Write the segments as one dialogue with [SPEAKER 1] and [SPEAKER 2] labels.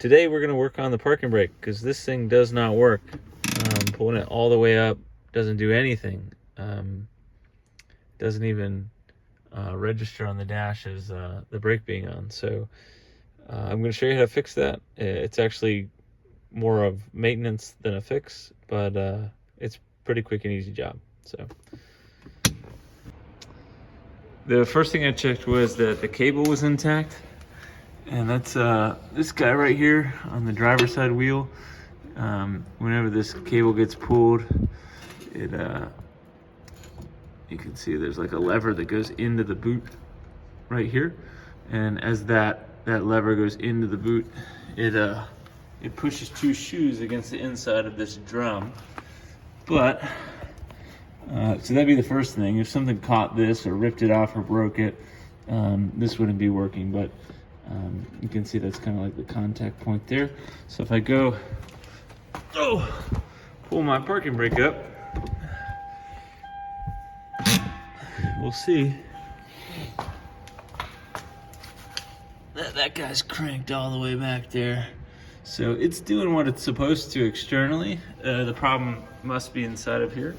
[SPEAKER 1] Today we're gonna work on the parking brake because this thing does not work. Pulling it all the way up doesn't do anything. Doesn't even register on the dash as the brake being on. So I'm gonna show you how to fix that. It's actually more of maintenance than a fix, but it's pretty quick and easy job. So the first thing I checked was that the cable was intact, and that's this guy right here on the driver's side wheel. Whenever this cable gets pulled, it you can see there's like a lever that goes into the boot right here, and as that lever goes into the boot, it pushes two shoes against the inside of this drum. But so that'd be the first thing. If something caught this or ripped it off or broke it, this wouldn't be working. But you can see that's kind of like the contact point there. So if I go, pull my parking brake up, we'll see that guy's cranked all the way back there. So it's doing what it's supposed to externally. The problem must be inside of here.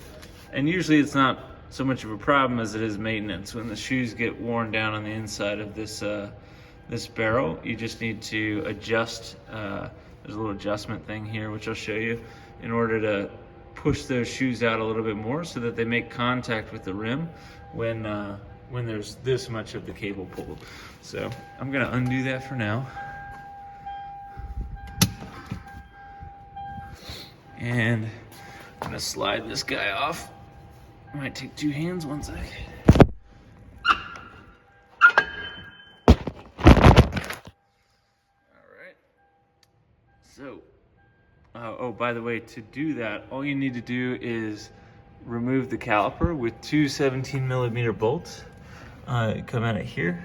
[SPEAKER 1] And usually it's not so much of a problem as it is maintenance. When the shoes get worn down on the inside of this this barrel, you just need to adjust. There's a little adjustment thing here, which I'll show you, in order to push those shoes out a little bit more so that they make contact with the rim when there's this much of the cable pulled. So I'm gonna undo that for now. And I'm gonna slide this guy off. Might take two hands, one sec. Alright. So, oh, by the way, to do that, all you need to do is remove the caliper with two 17mm bolts. Come at it here.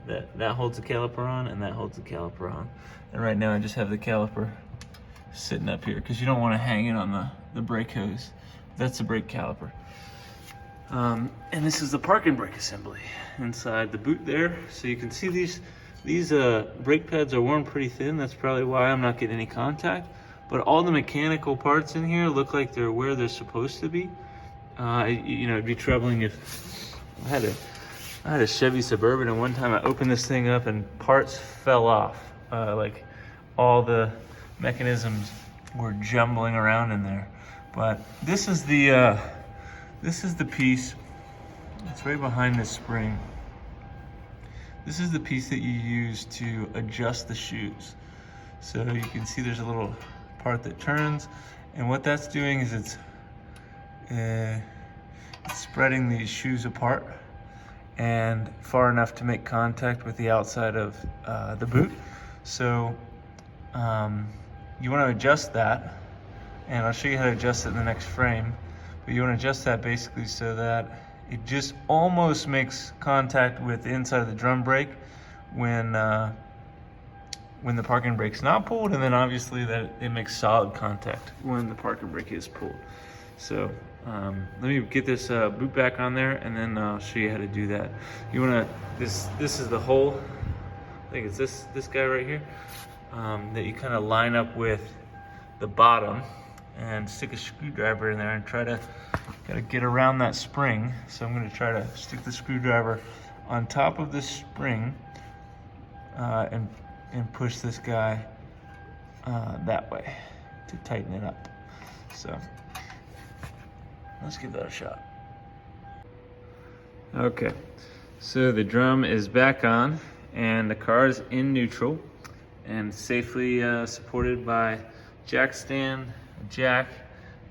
[SPEAKER 1] That holds the caliper on, and that holds the caliper on. And right now I just have the caliper sitting up here because you don't want to hang it on the brake hose. That's the brake caliper. And this is the parking brake assembly inside the boot there. So you can see these brake pads are worn pretty thin. That's probably why I'm not getting any contact. But all the mechanical parts in here look like they're where they're supposed to be. You know, it'd be troubling if I had a Chevy Suburban, and one time I opened this thing up and parts fell off. Like all the mechanisms were jumbling around in there. But this is the piece. It's right behind this spring. This is the piece that you use to adjust the shoes. So you can see there's a little part that turns, and what that's doing is it's spreading these shoes apart and far enough to make contact with the outside of the boot. So you want to adjust that, and I'll show you how to adjust it in the next frame. But you want to adjust that basically so that it just almost makes contact with the inside of the drum brake when the parking brake's not pulled, and then obviously that it makes solid contact when the parking brake is pulled. So let me get this boot back on there, and then I'll show you how to do that. You want to, this is the hole. I think it's this guy right here, that you kind of line up with the bottom and stick a screwdriver in there and gotta get around that spring. So I'm gonna try to stick the screwdriver on top of this spring and push this guy that way to tighten it up. So let's give that a shot. Okay, so the drum is back on and the car is in neutral and safely supported by jack stand, jack.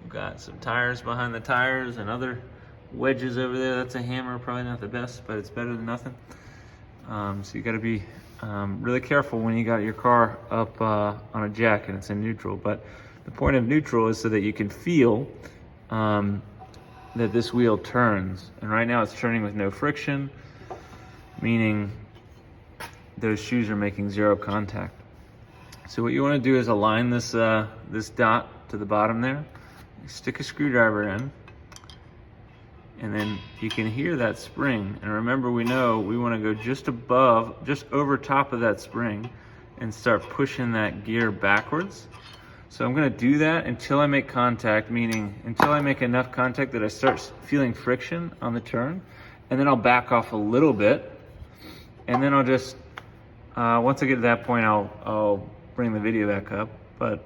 [SPEAKER 1] We've got some tires behind the tires and other wedges over there. That's a hammer, probably not the best, but it's better than nothing. So you gotta be really careful when you got your car up on a jack and it's in neutral. But the point of neutral is so that you can feel that this wheel turns. And right now it's turning with no friction, meaning those shoes are making zero contact. So what you want to do is align this this dot to the bottom there, stick a screwdriver in, and then you can hear that spring. And remember, we know we want to go just above, just over top of that spring, and start pushing that gear backwards. So I'm gonna do that until I make contact, meaning until I make enough contact that I start feeling friction on the turn, and then I'll back off a little bit, and then I'll just, once I get to that point, I'll bring the video back up. But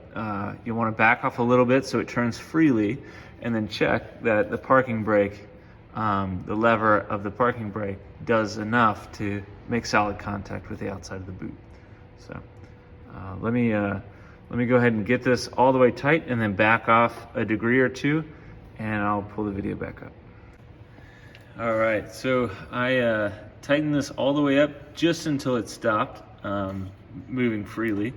[SPEAKER 1] you wanna back off a little bit so it turns freely, and then check that the parking brake, the lever of the parking brake does enough to make solid contact with the outside of the boot. So let me go ahead and get this all the way tight and then back off a degree or two, and I'll pull the video back up. All right, so I tightened this all the way up just until it stopped moving freely.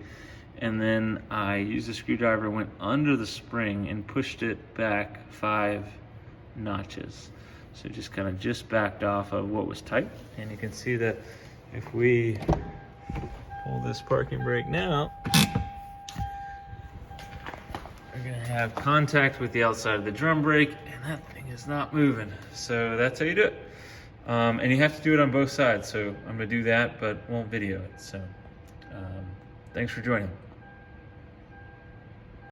[SPEAKER 1] And then I used a screwdriver, went under the spring and pushed it back 5 notches. So just backed off of what was tight. And you can see that if we pull this parking brake now, we're gonna have contact with the outside of the drum brake, and that thing is not moving. So that's how you do it. And you have to do it on both sides. So I'm gonna do that, but won't video it. So thanks for joining.